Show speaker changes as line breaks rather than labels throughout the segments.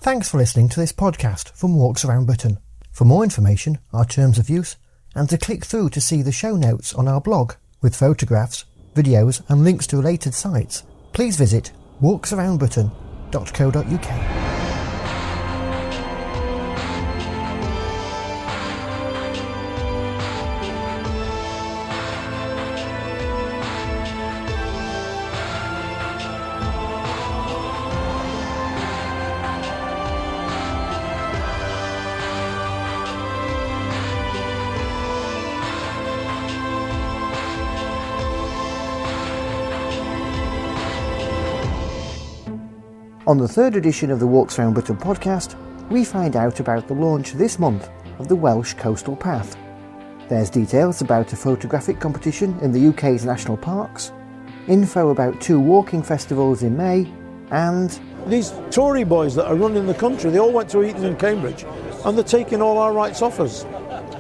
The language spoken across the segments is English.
Thanks for listening to this podcast from Walks Around Britain. For more information, our terms of use, and to click through to see the show notes on our blog with photographs, videos and links to related sites, please visit walksaroundbritain.co.uk. On the third edition of the Walks Around Britain podcast, we find out about the launch this month of the Welsh Coastal Path. There's details about a photographic competition in the UK's national parks, info about 2 walking festivals in May, and
these Tory boys that are running the country, they all went to Eton and Cambridge, and they're taking all our rights off us,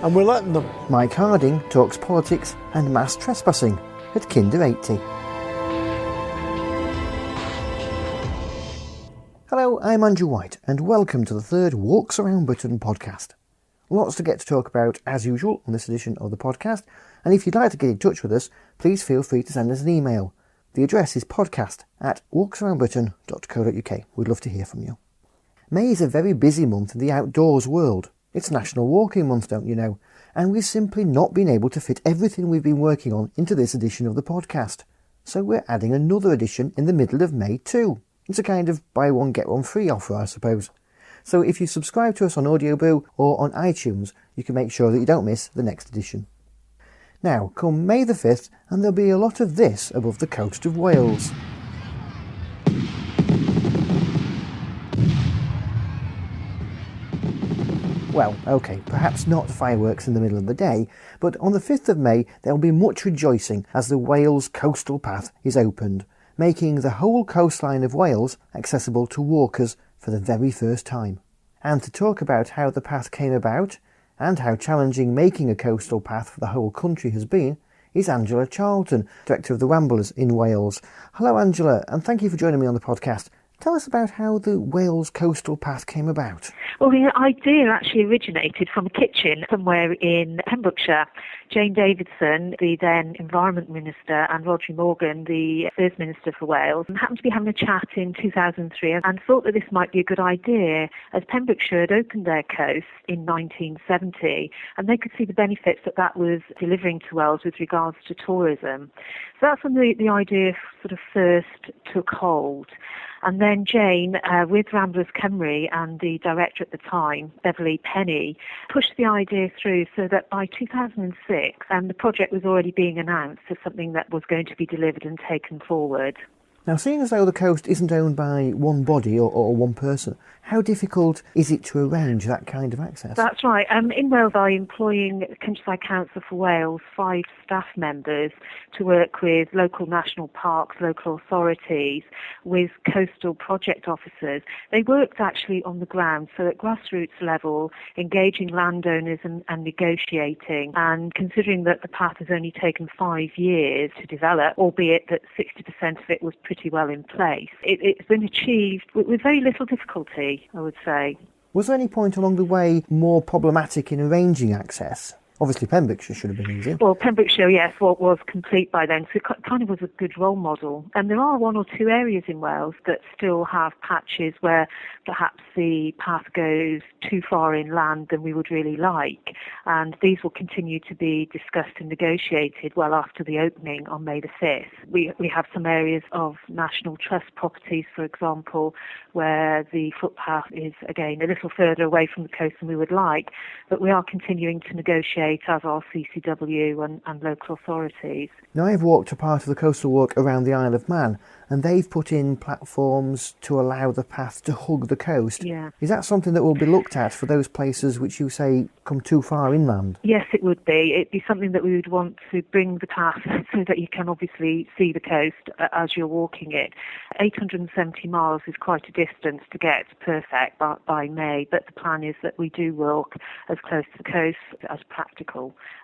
and we're letting them.
Mike Harding talks politics and mass trespassing at Kinder 80. Hello, I'm Andrew White and welcome to the third Walks Around Britain podcast. Lots to get to talk about as usual on this edition of the podcast, and if you'd like to get in touch with us, please feel free to send us an email. The address is podcast@walksaroundbritain.co.uk. We'd love to hear from you. May is a very busy month in the outdoors world. It's National Walking Month, don't you know, and we've simply not been able to fit everything we've been working on into this edition of the podcast. So we're adding another edition in the middle of May too. It's a kind of buy one get one free offer, I suppose. So if you subscribe to us on Audioboo or on iTunes, you can make sure that you don't miss the next edition. Now, come May the 5th, and there'll be a lot of this above the coast of Wales. Well, OK, perhaps not fireworks in the middle of the day, but on the 5th of May there'll be much rejoicing as the Wales Coastal Path is opened, making the whole coastline of Wales accessible to walkers for the very first time. And to talk about how the path came about, and how challenging making a coastal path for the whole country has been, is Angela Charlton, Director of the Ramblers in Wales. Hello Angela, and thank you for joining me on the podcast. Tell us about how the Wales Coastal Path came about.
Well, the idea actually originated from a kitchen somewhere in Pembrokeshire. Jane Davidson, the then Environment Minister, and Roger Morgan, the First Minister for Wales, happened to be having a chat in 2003 and thought that this might be a good idea, as Pembrokeshire had opened their coast in 1970, and they could see the benefits that that was delivering to Wales with regards to tourism. So that's when the idea sort of first took hold. And then Jane, with Ramblers Cymru and the director at the time, Beverly Penny, pushed the idea through so that by 2006, the project was already being announced as something that was going to be delivered and taken forward.
Now, seeing as though the coast isn't owned by one body or one person, how difficult is it to arrange that kind of access?
That's right. In Wales, I'm employing Countryside Council for Wales 5 staff members to work with local national parks, local authorities, with coastal project officers. They worked actually on the ground, so at grassroots level, engaging landowners and negotiating, and considering that the path has only taken 5 years to develop, albeit that 60% of it was pretty well in place. It's been achieved with very little difficulty, I would say.
Was there any point along the way more problematic in arranging access? Obviously Pembrokeshire should have been easier.
Well, Pembrokeshire, yes, was complete by then, so it kind of was a good role model. And there are 1 or 2 areas in Wales that still have patches where perhaps the path goes too far inland than we would really like. And these will continue to be discussed and negotiated well after the opening on May the 5th. We have some areas of National Trust properties, for example, where the footpath is, again, a little further away from the coast than we would like, but we are continuing to negotiate as are CCW and local authorities.
Now, I've walked a part of the coastal walk around the Isle of Man, and they've put in platforms to allow the path to hug the coast.
Yeah.
Is that something that will be looked at for those places which you say come too far inland?
Yes, it would be. It'd be something that we would want to bring the path so that you can obviously see the coast as you're walking it. 870 miles is quite a distance to get perfect by May, but the plan is that we do walk as close to the coast as practical.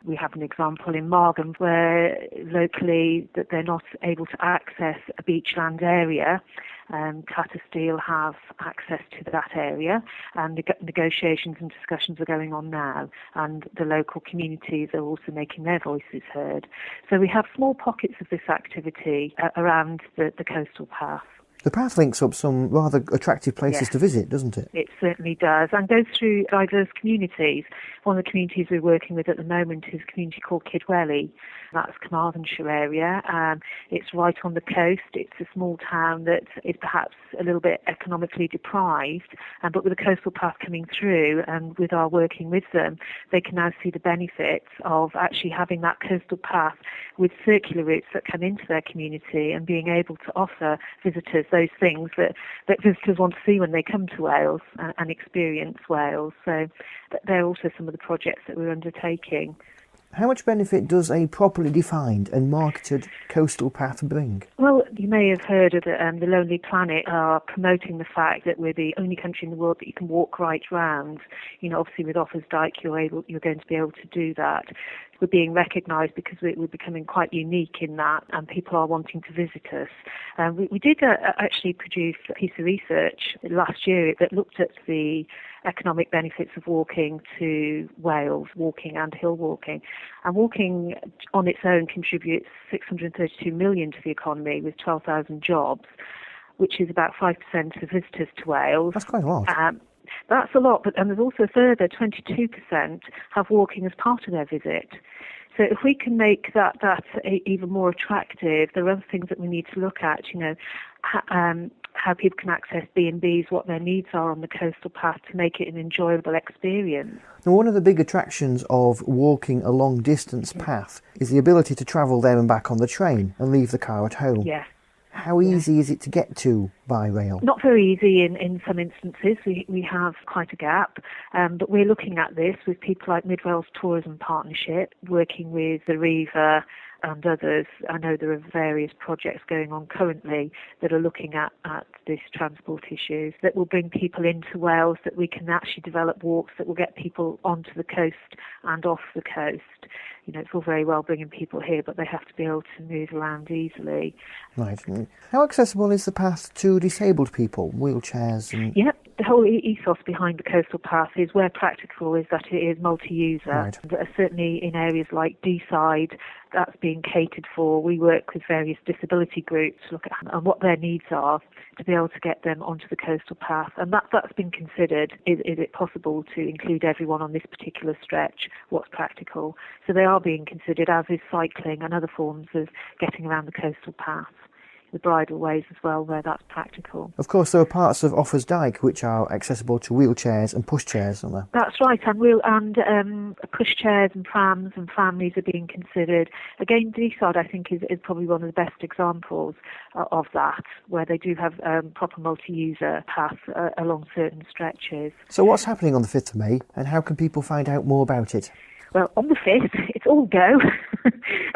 We have an example in Margam where locally that they're not able to access a beachland area, Cattersteel have access to that area, and negotiations and discussions are going on now, and the local communities are also making their voices heard. So we have small pockets of this activity around the coastal path.
The path links up some rather attractive places to visit, doesn't it?
It certainly does, and goes through diverse communities. One of the communities we're working with at the moment is a community called Kidwelly. That's Carmarthenshire area. It's right on the coast. It's a small town that is perhaps a little bit economically deprived, but with the coastal path coming through and with our working with them, they can now see the benefits of actually having that coastal path with circular routes that come into their community and being able to offer visitors those things that visitors want to see when they come to Wales and experience Wales. So they're also some of the projects that we're undertaking.
How much benefit does a properly defined and marketed coastal path bring?
Well, you may have heard of the Lonely Planet are promoting the fact that we're the only country in the world that you can walk right round. Obviously with Offers Dyke you're going to be able to do that. We're being recognised because we're becoming quite unique in that, and people are wanting to visit us. We did actually produce a piece of research last year that looked at the economic benefits of walking to Wales, walking and hill walking. And walking on its own contributes 632 million to the economy with 12,000 jobs, which is about 5% of visitors to Wales.
That's quite a lot.
That's a lot, and there's also a further 22% have walking as part of their visit. So if we can make that even more attractive, there are other things that we need to look at, how people can access B&Bs, what their needs are on the coastal path to make it an enjoyable experience.
Now, one of the big attractions of walking a long distance path is the ability to travel there and back on the train and leave the car at home.
Yes.
How easy is it to get to by rail?
Not very easy in some instances. We have quite a gap, but we're looking at this with people like Mid Wales Tourism Partnership, working with the Riva and others. I know there are various projects going on currently that are looking at this transport issues that will bring people into Wales, that we can actually develop walks that will get people onto the coast and off the coast. It's all very well bringing people here, but they have to be able to move around easily.
Right. How accessible is the path to disabled people, wheelchairs?
Yep. The whole ethos behind the coastal path is, where practical, is that it is multi-user.
Right.
And, certainly in areas like Deeside, that's being catered for. We work with various disability groups to look at what their needs are to be able to get them onto the coastal path. And that's been considered. Is it possible to include everyone on this particular stretch? What's practical? So they are being considered, as is cycling and other forms of getting around the coastal path. The bridleways as well, where that's practical.
Of course, there are parts of Offers Dyke which are accessible to wheelchairs and pushchairs, aren't there?
That's right, and pushchairs and prams and families are being considered. Again, Deeside, I think, is probably one of the best examples of that, where they do have proper multi-user paths along certain stretches.
So what's happening on the 5th of May, and how can people find out more about it?
Well, on the 5th, it's all go.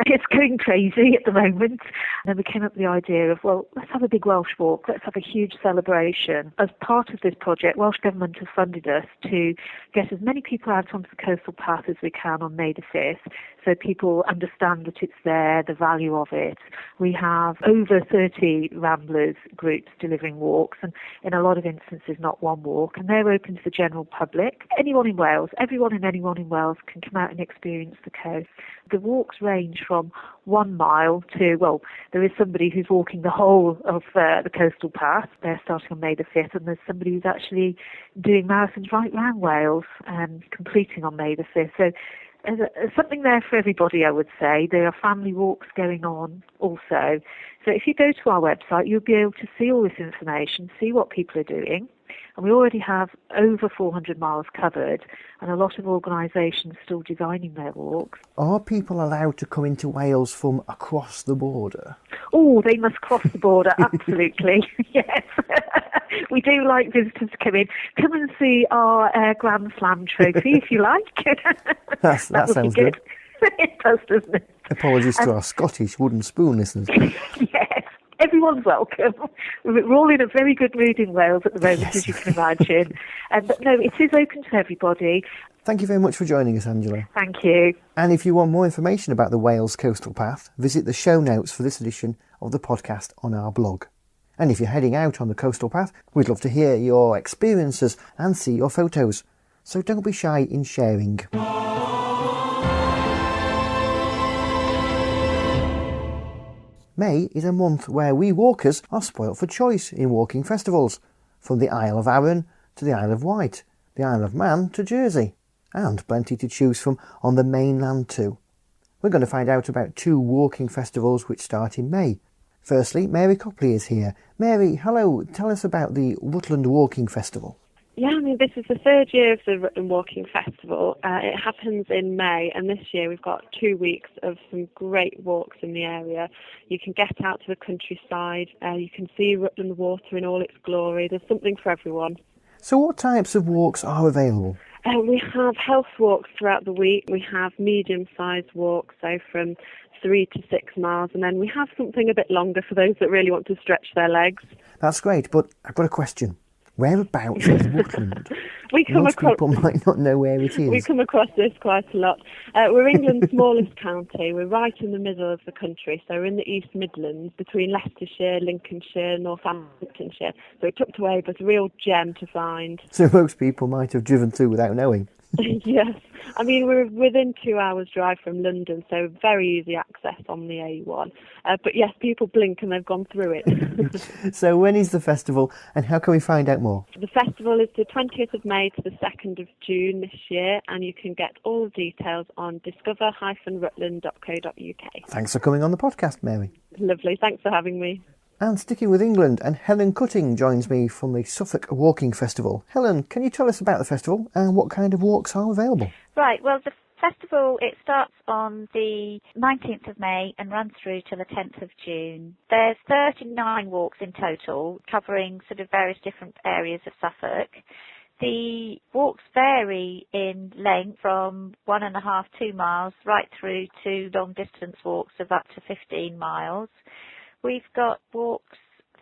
It's going crazy at the moment. And then we came up with the idea of, let's have a big Welsh walk. Let's have a huge celebration. As part of this project, Welsh Government has funded us to get as many people out onto the coastal path as we can on May the 5th, so people understand that it's there, the value of it. We have over 30 Ramblers groups delivering walks, and in a lot of instances not one walk, and they're open to the general public. Anyone in Wales, everyone and anyone in Wales can come out and experience the coast. The walks range from 1 mile to, there is somebody who's walking the whole of the coastal path. They're starting on May the 5th, and there's somebody who's actually doing marathons right round Wales and completing on May the 5th. So there's something there for everybody, I would say. There are family walks going on also. So if you go to our website, you'll be able to see all this information, see what people are doing. And we already have over 400 miles covered, and a lot of organisations still designing their walks.
Are people allowed to come into Wales from across the border?
Oh, they must cross the border, absolutely. Yes. We do like visitors to come in. Come and see our Grand Slam trophy, if you like.
That sounds good.
It does, doesn't it?
Apologies to our Scottish wooden spoon listeners.
Yes. Everyone's welcome. We're all in a very good mood in Wales at the moment, yes, as you can imagine. But no, it is open to everybody.
Thank you very much for joining us, Angela.
Thank you.
And if you want more information about the Wales Coastal Path, visit the show notes for this edition of the podcast on our blog. And if you're heading out on the coastal path, we'd love to hear your experiences and see your photos. So don't be shy in sharing. May is a month where we walkers are spoilt for choice in walking festivals, from the Isle of Arran to the Isle of Wight, the Isle of Man to Jersey, and plenty to choose from on the mainland too. We're going to find out about 2 walking festivals which start in May. Firstly, Mary Copley is here. Mary, hello, tell us about the Rutland Walking Festival.
Yeah, I mean, this is the 3rd year of the Rutland Walking Festival. It happens in May, and this year we've got 2 weeks of some great walks in the area. You can get out to the countryside, you can see Rutland Water in all its glory. There's something for everyone.
So what types of walks are available?
We have health walks throughout the week. We have medium-sized walks, so from 3 to 6 miles, and then we have something a bit longer for those that really want to stretch their legs.
That's great, but I've got a question. Whereabouts is Rutland? Most people might not know where it is.
We come across this quite a lot. We're England's smallest county. We're right in the middle of the country, so we're in the East Midlands, between Leicestershire, Lincolnshire, Northamptonshire. So we're tucked away, but a real gem to find.
So most people might have driven through without knowing.
Yes. I mean, we're within 2 hours' drive from London, so very easy access on the A1. But yes, people blink and they've gone through it.
So when is the festival and how can we find out more?
The festival is the 20th of May to the 2nd of June this year, and you can get all the details on discover-rutland.co.uk.
Thanks for coming on the podcast, Mary.
Lovely. Thanks for having me.
And sticking with England, and Helen Cutting joins me from the Suffolk Walking Festival. Helen, can you tell us about the festival and what kind of walks are available?
Right, well, the festival, it starts on the 19th of May and runs through to the 10th of June. There's 39 walks in total, covering sort of various different areas of Suffolk. The walks vary in length from 1.5, 2 miles, right through to long distance walks of up to 15 miles. We've got walks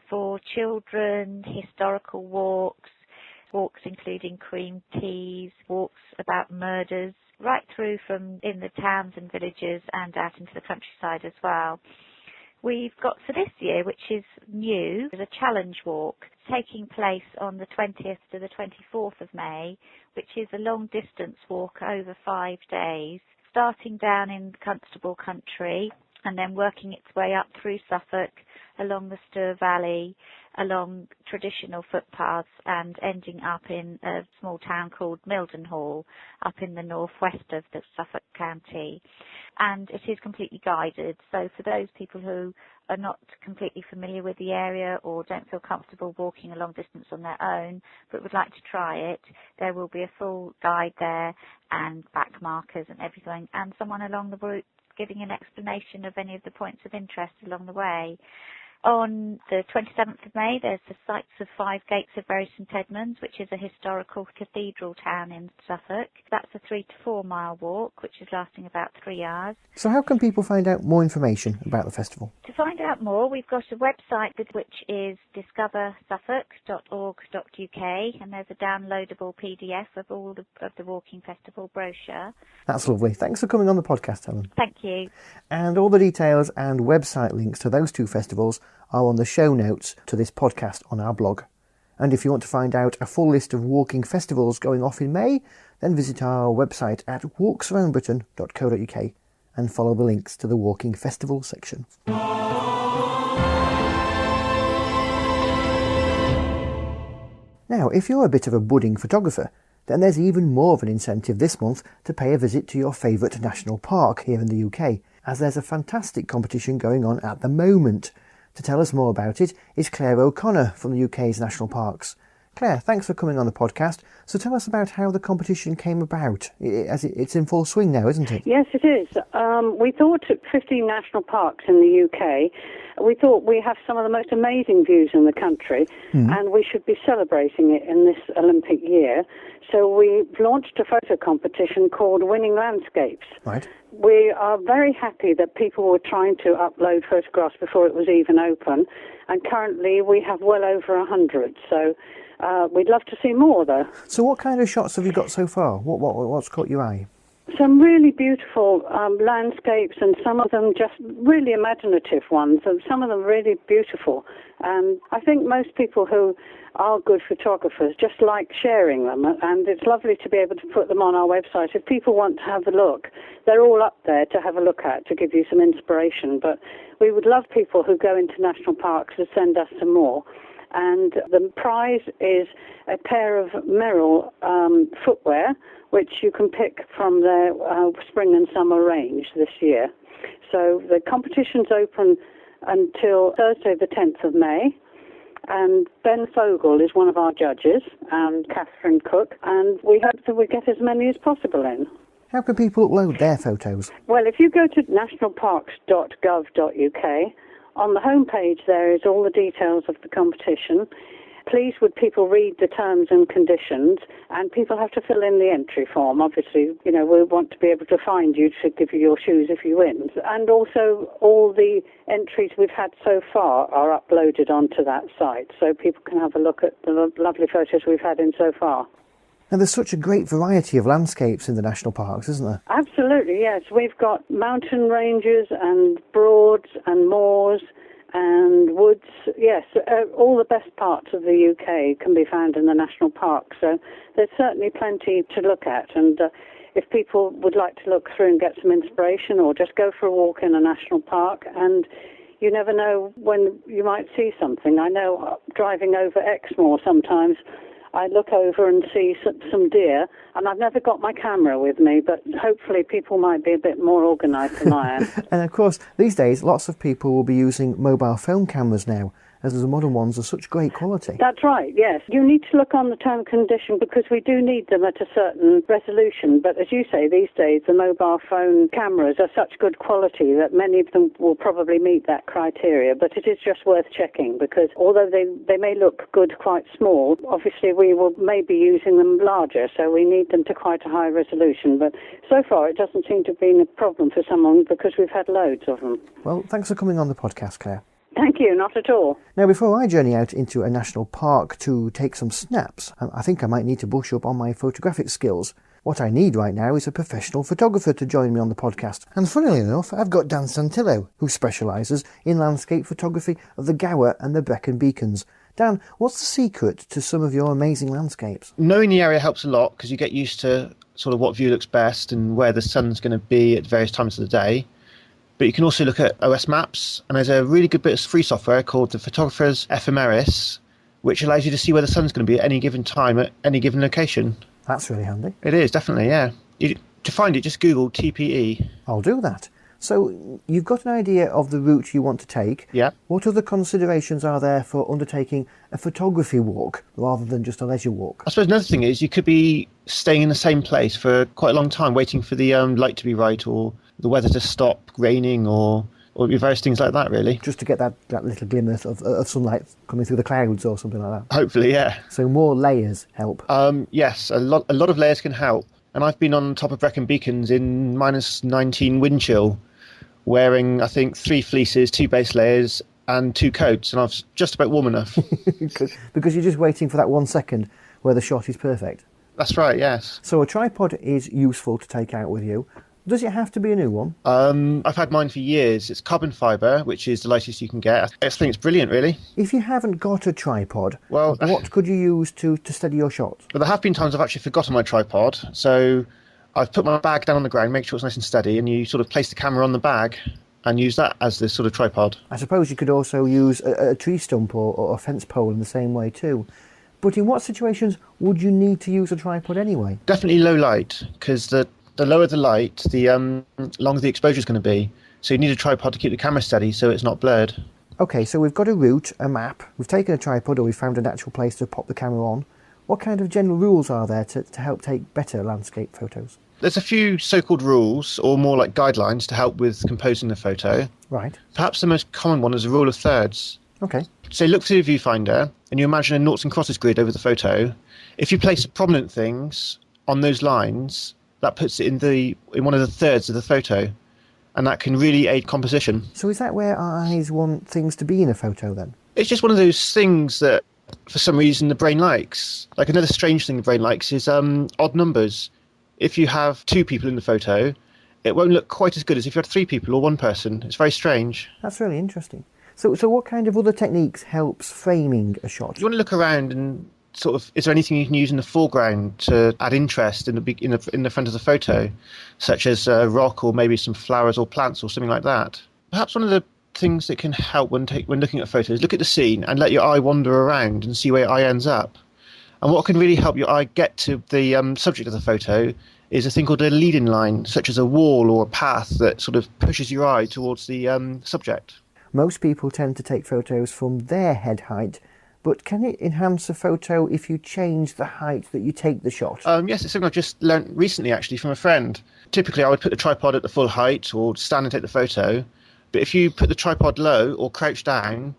for children, historical walks, walks including cream teas, walks about murders, right through from in the towns and villages and out into the countryside as well. We've got for this year, which is new, a challenge walk taking place on the 20th to the 24th of May, which is a long distance walk over 5 days, starting down in Constable Country and then working its way up through Suffolk, along the Stour Valley, along traditional footpaths and ending up in a small town called Mildenhall, up in the northwest of the Suffolk County. And it is completely guided, so for those people who are not completely familiar with the area or don't feel comfortable walking a long distance on their own but would like to try it, there will be a full guide there and back markers and everything, and someone along the route giving an explanation of any of the points of interest along the way. On the 27th of May, there's the sights of 5 Gates of Bury St Edmunds, which is a historical cathedral town in Suffolk. That's a 3 to 4 mile walk, which is lasting about 3 hours.
So how can people find out more information about the festival?
To find out more, we've got a website which is discoversuffolk.org.uk, and there's a downloadable PDF of all of the Walking Festival brochure.
That's lovely. Thanks for coming on the podcast, Helen.
Thank you.
And all the details and website links to those 2 festivals are on the show notes to this podcast on our blog. And if you want to find out a full list of walking festivals going off in May, then visit our website at walksaroundbritain.co.uk and follow the links to the Walking Festival section. Now, if you're a bit of a budding photographer, then there's even more of an incentive this month to pay a visit to your favourite national park here in the UK, as there's a fantastic competition going on at the moment. To tell us more about it is Claire O'Connor from the UK's national parks. Claire, thanks for coming on the podcast. So tell us about how the competition came about. It's in full swing now, isn't it?
Yes, it is. We thought at 15 national parks in the UK, we thought we have some of the most amazing views in the country, and we should be celebrating it in this Olympic year. So we launched a photo competition called Winning Landscapes.
Right.
We are very happy that people were trying to upload photographs before it was even open, and currently we have well over 100. So we'd love to see more, though.
So what kind of shots have you got so far? What's caught your eye?
some really beautiful landscapes, and some of them just really imaginative ones, and some of them really beautiful. And I think most people who are good photographers just like sharing them, and it's lovely to be able to put them on our website. If people want to have a look, they're all up there to have a look at, to give you some inspiration. But we would love people who go into national parks to send us some more. And the prize is a pair of Merrill footwear, which you can pick from their spring and summer range this year. So the competition's open until Thursday the 10th of May. And Ben Fogel is one of our judges, and Catherine Cook, and we hope that we get as many as possible in.
How can people upload their photos?
Well, if you go to nationalparks.gov.uk, on the homepage there is all the details of the competition. Please would people read the terms and conditions, and people have to fill in the entry form. Obviously, we want to be able to find you to give you your shoes if you win. And also all the entries we've had so far are uploaded onto that site, so people can have a look at the lovely photos we've had in so far.
And there's such a great variety of landscapes in the national parks, isn't there?
Absolutely, yes. We've got mountain ranges and broads and moors and woods. Yes, all the best parts of the UK can be found in the national park. So there's certainly plenty to look at. And if people would like to look through and get some inspiration, or just go for a walk in a national park, and you never know when you might see something. I know driving over Exmoor sometimes, I look over and see some deer, and I've never got my camera with me, but hopefully people might be a bit more organised than I am.
And of course, these days, lots of people will be using mobile phone cameras now, as the modern ones are such great quality.
That's right, yes. You need to look on the term and condition, because we do need them at a certain resolution. But as you say, these days the mobile phone cameras are such good quality that many of them will probably meet that criteria. But it is just worth checking, because although they may look good quite small, obviously we will maybe using them larger, so we need them to quite a high resolution. But so far it doesn't seem to have been a problem for someone, because we've had loads of them.
Well, thanks for coming on the podcast, Claire.
Thank you, not at all.
Now, before I journey out into a national park to take some snaps, I think I might need to brush up on my photographic skills. What I need right now is a professional photographer to join me on the podcast. And funnily enough, I've got Dan Santillo, who specialises in landscape photography of the Gower and the Brecon Beacons. Dan, what's the secret to some of your amazing landscapes?
Knowing the area helps a lot, because you get used to sort of what view looks best and where the sun's going to be at various times of the day. But you can also look at OS maps, and there's a really good bit of free software called the Photographer's Ephemeris, which allows you to see where the sun's going to be at any given time at any given location.
That's really handy.
It is, definitely, yeah. To find it, just Google TPE.
I'll do that. So you've got an idea of the route you want to take.
Yeah.
What other considerations are there for undertaking a photography walk rather than just a leisure walk?
I suppose another thing is you could be staying in the same place for quite a long time, waiting for the light to be right, or the weather to stop raining, or various things like that, really.
Just to get that little glimmer of sunlight coming through the clouds or something like that.
Hopefully, yeah.
So more layers help.
Yes, a lot of layers can help. And I've been on top of Brecon Beacons in -19 wind chill, wearing, I think, 3 fleeces, 2 base layers, and 2 coats, and I was just about warm enough.
Because you're just waiting for that 1 second where the shot is perfect.
That's right, yes.
So a tripod is useful to take out with you. Does it have to be a new one?
I've had mine for years. It's carbon fibre, which is the lightest you can get. I think it's brilliant, really.
If you haven't got a tripod,
well,
what could you use to steady your shots?
Well, there have been times I've actually forgotten my tripod, so I've put my bag down on the ground, make sure it's nice and steady, and you sort of place the camera on the bag and use that as this sort of tripod.
I suppose you could also use a tree stump or a fence pole in the same way too. But in what situations would you need to use a tripod anyway?
Definitely low light, because the lower the light, the longer the exposure is going to be. So you need a tripod to keep the camera steady so it's not blurred.
Okay, so we've got a route, a map, we've taken a tripod, or we've found a natural place to pop the camera on. What kind of general rules are there to help take better landscape photos?
There's a few so-called rules, or more like guidelines, to help with composing the photo.
Right.
Perhaps the most common one is a rule of thirds.
Okay.
So look through the viewfinder, and you imagine a noughts and crosses grid over the photo. If you place prominent things on those lines, that puts it in one of the thirds of the photo, and that can really aid composition.
So is that where our eyes want things to be in a photo then?
It's just one of those things that, for some reason, the brain likes. Like, another strange thing the brain likes is odd numbers. if you have 2 people in the photo, it won't look quite as good as if you had 3 people or 1 person. It's very strange.
That's really interesting. So what kind of other techniques helps framing a shot?
You want to look around and sort of, is there anything you can use in the foreground to add interest in the front of the photo, such as a rock or maybe some flowers or plants or something like that? Perhaps one of the things that can help when looking at photos, look at the scene and let your eye wander around and see where your eye ends up. And what can really help your eye get to the subject of the photo is a thing called a leading line, such as a wall or a path that sort of pushes your eye towards the subject.
Most people tend to take photos from their head height, but can it enhance a photo if you change the height that you take the shot?
Yes, it's something I've just learnt recently actually from a friend. Typically I would put the tripod at the full height or stand and take the photo, but if you put the tripod low or crouch down,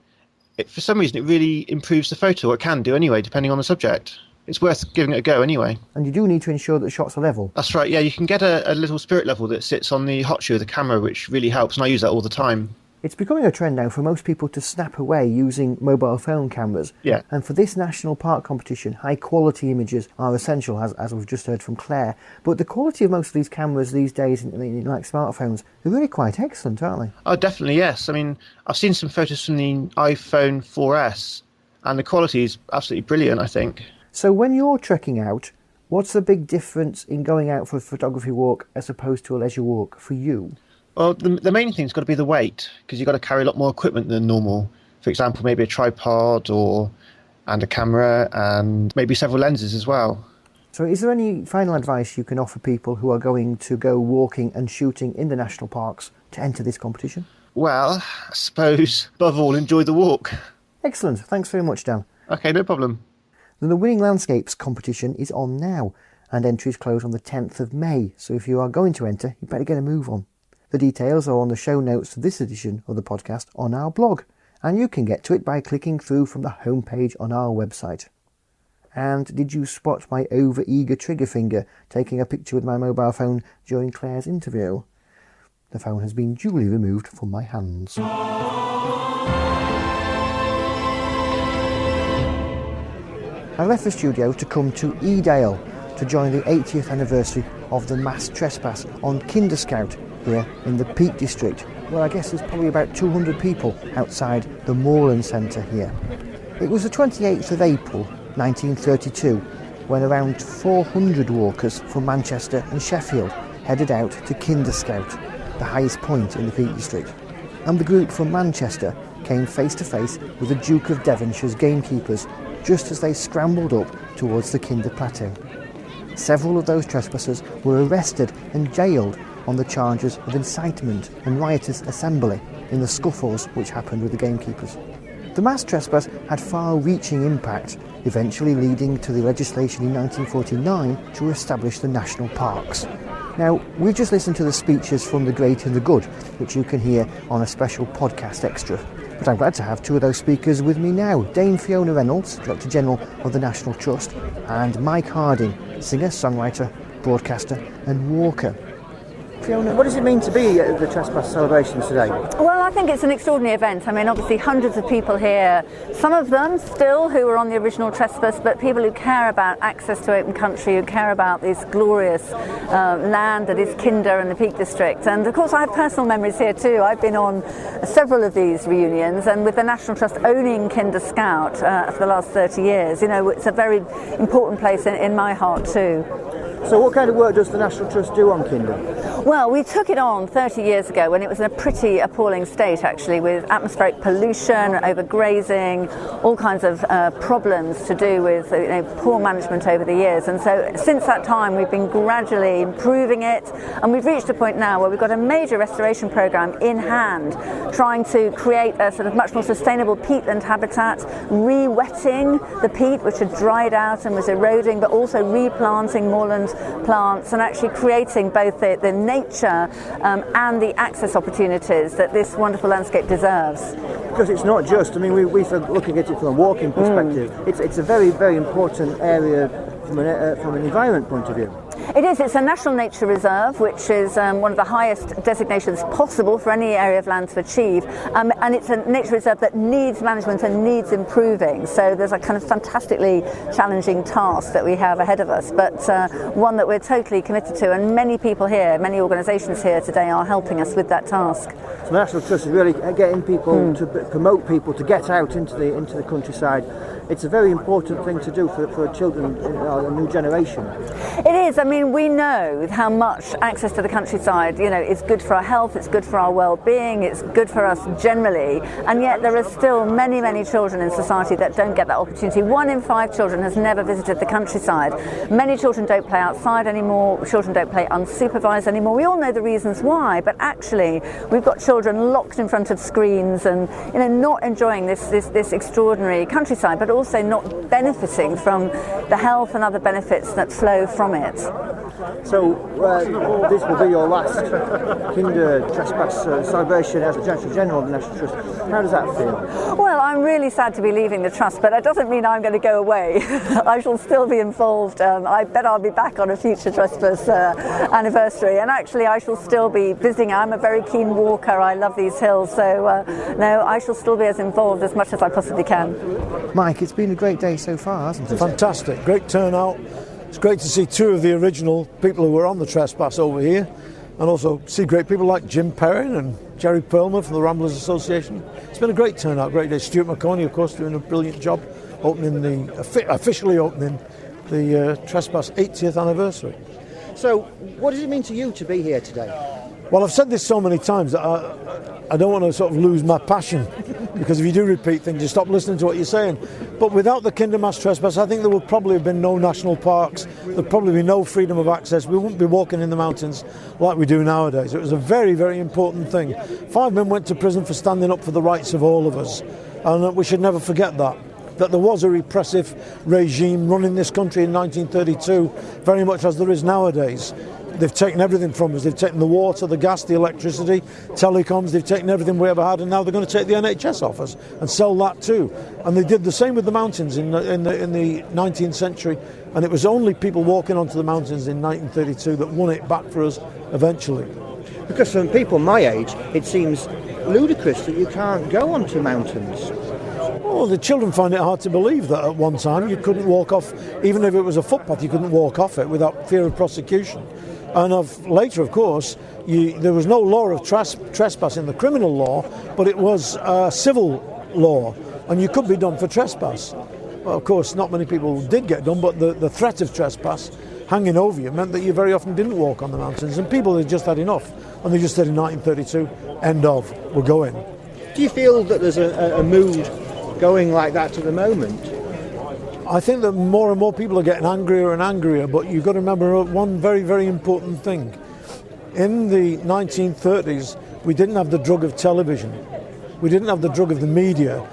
for some reason it really improves the photo, or it can do anyway, depending on the subject. It's worth giving it a go anyway.
And you do need to ensure that the shots are level.
That's right, yeah, you can get a little spirit level that sits on the hot shoe of the camera, which really helps, and I use that all the time.
It's becoming a trend now for most people to snap away using mobile phone cameras.
Yeah.
And for this national park competition, high quality images are essential, as we've just heard from Claire. But the quality of most of these cameras these days, like smartphones, are really quite excellent, aren't they?
Oh, definitely, yes. I mean, I've seen some photos from the iPhone 4S, and the quality is absolutely brilliant, I think.
So when you're trekking out, what's the big difference in going out for a photography walk as opposed to a leisure walk for you?
Well, the main thing's got to be the weight, because you've got to carry a lot more equipment than normal. For example, maybe a tripod and a camera and maybe several lenses as well.
So is there any final advice you can offer people who are going to go walking and shooting in the national parks to enter this competition?
Well, I suppose, above all, enjoy the walk.
Excellent. Thanks very much, Dan.
OK, no problem.
The Winning Landscapes competition is on now, and entries close on the 10th of May, so if you are going to enter, you better get a move on. The details are on the show notes for this edition of the podcast on our blog, and you can get to it by clicking through from the homepage on our website. And did you spot my over-eager trigger finger taking a picture with my mobile phone during Claire's interview? The phone has been duly removed from my hands. I left the studio to come to Edale to join the 80th anniversary of the Mass Trespass on Kinder Scout here in the Peak District, where I guess there's probably about 200 people outside the Moorland Centre here. It was the 28th of April 1932 when around 400 walkers from Manchester and Sheffield headed out to Kinder Scout, the highest point in the Peak District. And the group from Manchester came face to face with the Duke of Devonshire's gamekeepers just as they scrambled up towards the Kinder Plateau. Several of those trespassers were arrested and jailed on the charges of incitement and riotous assembly in the scuffles which happened with the gamekeepers. The mass trespass had far-reaching impact, eventually leading to the legislation in 1949 to establish the national parks. Now, we've just listened to the speeches from the great and the good, which you can hear on a special podcast extra. But I'm glad to have two of those speakers with me now. Dame Fiona Reynolds, Director General of the National Trust, and Mike Harding, singer, songwriter, broadcaster and walker. Fiona, what does it mean to be at the Trespass celebrations today?
Well, I think it's an extraordinary event. I mean, obviously hundreds of people here, some of them still who were on the original Trespass, but people who care about access to open country, who care about this glorious land that is Kinder and the Peak District. And of course I have personal memories here too. I've been on several of these reunions, and with the National Trust owning Kinder Scout for the last 30 years, you know, it's a very important place in my heart too.
So what kind of work does the National Trust do on Kinder?
Well, we took it on 30 years ago when it was in a pretty appalling state actually, with atmospheric pollution, overgrazing, all kinds of problems to do with poor management over the years. And so since that time we've been gradually improving it, and we've reached a point now where we've got a major restoration programme in hand, trying to create a sort of much more sustainable peatland habitat, re-wetting the peat which had dried out and was eroding, but also replanting moorland plants and actually creating both the nature and the access opportunities that this wonderful landscape deserves.
Because it's not just, I mean, we're looking at it from a walking perspective. It's a very, very important area from an environment point of view.
It is. It's a national nature reserve, which is one of the highest designations possible for any area of land to achieve. And it's a nature reserve that needs management and needs improving. So there's a kind of fantastically challenging task that we have ahead of us, but one that we're totally committed to. And many people here, many organisations here today are helping us with that task.
So the National Trust is really getting people to promote people to get out into the countryside. It's a very important thing to do for children, a new generation.
It is. I mean, we know how much access to the countryside, is good for our health, it's good for our well-being, it's good for us generally, and yet there are still many, many children in society that don't get that opportunity. 1 in 5 children has never visited the countryside. Many children don't play outside anymore, children don't play unsupervised anymore. We all know the reasons why, but actually we've got children locked in front of screens and not enjoying this extraordinary countryside, but also not benefiting from the health and other benefits that flow from it.
So this will be your last Kinder Trespass celebration as the Director General of the National Trust. How does that feel?
Well, I'm really sad to be leaving the Trust, but that doesn't mean I'm going to go away. I shall still be involved. I bet I'll be back on a future Trespass anniversary, and actually I shall still be visiting. I'm a very keen walker. I love these hills, so no, I shall still be as involved as much as I possibly can.
Mike, it's been a great day so far, hasn't it?
Fantastic, great turnout. It's great to see 2 of the original people who were on the Trespass over here, and also see great people like Jim Perrin and Jerry Perlman from the Ramblers Association. It's been a great turnout, great day. Stuart McConey, of course, doing a brilliant job officially opening the Trespass 80th anniversary.
So what does it mean to you to be here today?
Well, I've said this so many times that I don't want to sort of lose my passion, because if you do repeat things, you stop listening to what you're saying. But without the Kinder Mass Trespass, I think there would probably have been no national parks, there'd probably be no freedom of access, we wouldn't be walking in the mountains like we do nowadays. It was a very, very important thing. 5 men went to prison for standing up for the rights of all of us, and we should never forget that there was a repressive regime running this country in 1932, very much as there is nowadays. They've taken everything from us. They've taken the water, the gas, the electricity, telecoms. They've taken everything we ever had, and now they're going to take the NHS off us and sell that too. And they did the same with the mountains in the 19th century. And it was only people walking onto the mountains in 1932 that won it back for us eventually.
Because for people my age, it seems ludicrous that you can't go onto mountains.
Oh, the children find it hard to believe that at one time you couldn't walk off, even if it was a footpath, you couldn't walk off it without fear of prosecution. And later, of course, there was no law of trespass in the criminal law, but it was civil law, and you could be done for trespass. Well, of course, not many people did get done, but the threat of trespass hanging over you meant that you very often didn't walk on the mountains, and people had just had enough, and they just said in 1932, end of, we're going.
Do you feel that there's a mood going like that at the moment?
I think that more and more people are getting angrier and angrier, but you've got to remember one very, very important thing. In the 1930s, we didn't have the drug of television. We didn't have the drug of the media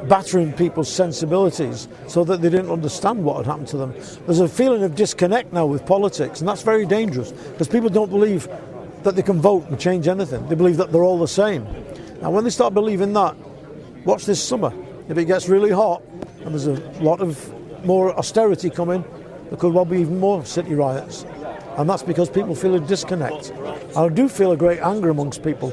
battering people's sensibilities so that they didn't understand what had happened to them. There's a feeling of disconnect now with politics, and that's very dangerous, because people don't believe that they can vote and change anything. They believe that they're all the same. Now, when they start believing that, watch this summer. If it gets really hot and there's a lot of more austerity coming, there could well be even more city riots. And that's because people feel a disconnect. I do feel a great anger amongst people.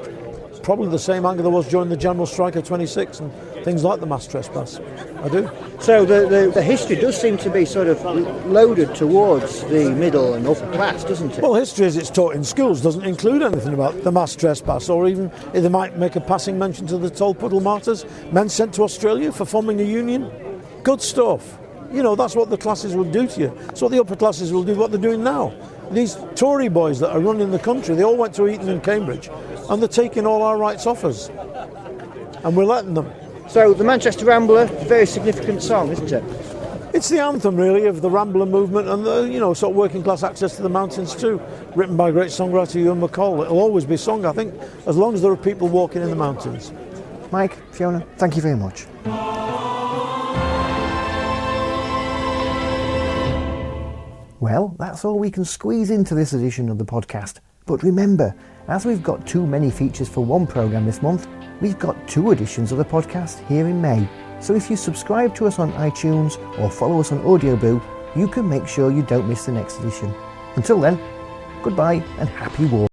Probably the same anger there was during the general strike of 26 and things like the mass trespass. I do.
So the history does seem to be sort of loaded towards the middle and upper class, doesn't it?
Well, history as it's taught in schools doesn't include anything about the mass trespass, or even they might make a passing mention to the Tolpuddle martyrs, men sent to Australia for forming a union. Good stuff. That's what the classes will do to you. That's what the upper classes will do, what they're doing now. These Tory boys that are running the country, they all went to Eton and Cambridge, and they're taking all our rights off us. And we're letting them.
So the Manchester Rambler, a very significant song, isn't it?
It's the anthem, really, of the Rambler movement and the, sort of working class access to the mountains too. Written by great songwriter Ewan McCall. It'll always be sung, I think, as long as there are people walking in the mountains.
Mike, Fiona, thank you very much. Well, that's all we can squeeze into this edition of the podcast. But remember, as we've got too many features for one programme this month, we've got 2 editions of the podcast here in May. So if you subscribe to us on iTunes or follow us on Audioboo, you can make sure you don't miss the next edition. Until then, goodbye and happy walking.